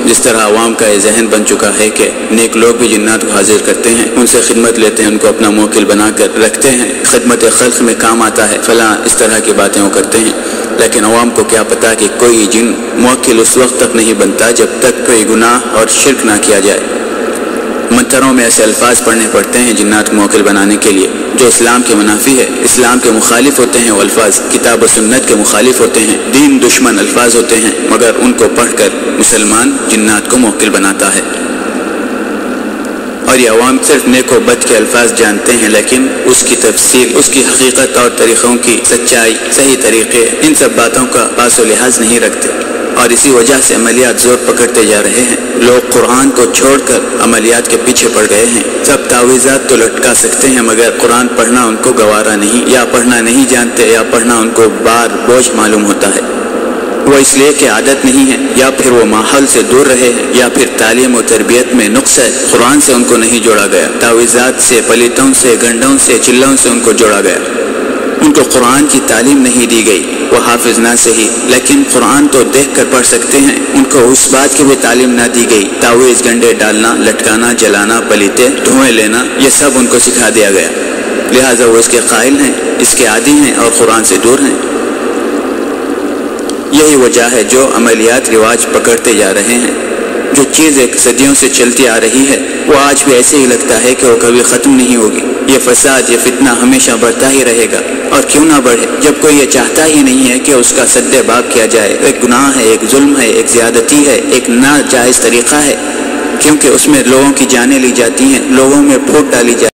جس طرح عوام کا یہ ذہن بن چکا ہے کہ نیک لوگ بھی جنات کو حاضر کرتے ہیں، ان سے خدمت لیتے ہیں، ان کو اپنا موکل بنا کر رکھتے ہیں، خدمت خلق میں کام آتا ہے، فلاں اس طرح کی باتیں وہ کرتے ہیں۔ لیکن عوام کو کیا پتا کہ کوئی جن موکل اس وقت تک نہیں بنتا جب تک کوئی گناہ اور شرک نہ کیا جائے۔ منتروں میں ایسے الفاظ پڑھنے پڑتے ہیں جنات کو موکل بنانے کے لیے جو اسلام کے منافی ہے، اسلام کے مخالف ہوتے ہیں۔ وہ الفاظ کتاب و سنت کے مخالف ہوتے ہیں، دین دشمن الفاظ ہوتے ہیں، مگر ان کو پڑھ کر مسلمان جنات کو موکل بناتا ہے۔ اور یہ عوام صرف نیک و بد کے الفاظ جانتے ہیں، لیکن اس کی تفسیر، اس کی حقیقت اور طریقوں کی سچائی، صحیح طریقے، ان سب باتوں کا پاس و لحاظ نہیں رکھتے، اور اسی وجہ سے عملیات زور پکڑتے جا رہے ہیں۔ لوگ قرآن کو چھوڑ کر عملیات کے پیچھے پڑ گئے ہیں۔ سب تعویذات تو لٹکا سکتے ہیں، مگر قرآن پڑھنا ان کو گوارا نہیں، یا پڑھنا نہیں جانتے، یا پڑھنا ان کو بوجھ معلوم ہوتا ہے۔ وہ اس لیے کہ عادت نہیں ہے، یا پھر وہ ماحول سے دور رہے ہیں، یا پھر تعلیم و تربیت میں نقص ہے۔ قرآن سے ان کو نہیں جوڑا گیا، تعویذات سے، پلیتوں سے، گنڈوں سے، چلوں سے ان کو جوڑا گیا۔ ان کو قرآن کی تعلیم نہیں دی گئی، وہ حافظ نہ صحیح، لیکن قرآن تو دیکھ کر پڑھ سکتے ہیں۔ ان کو اس بات کی بھی تعلیم نہ دی گئی، تعویذ گنڈے ڈالنا، لٹکانا، جلانا، پلیتے، دھوئیں لینا، یہ سب ان کو سکھا دیا گیا، لہٰذا وہ اس کے قائل ہیں، اس کے عادی ہیں اور قرآن سے دور ہیں۔ یہی وجہ ہے جو عملیات رواج پکڑتے جا رہے ہیں۔ جو چیز ایک صدیوں سے چلتی آ رہی ہے وہ آج بھی ایسے ہی لگتا ہے کہ وہ کبھی ختم نہیں ہوگی۔ یہ فساد، یہ فتنہ ہمیشہ بڑھتا ہی رہے گا، اور کیوں نہ بڑھے جب کوئی یہ چاہتا ہی نہیں ہے کہ اس کا سد باب کیا جائے۔ ایک گناہ ہے، ایک ظلم ہے، ایک زیادتی ہے، ایک ناجائز طریقہ ہے، کیونکہ اس میں لوگوں کی جانیں لی جاتی ہیں، لوگوں میں پھوٹ ڈالی جاتی ہے۔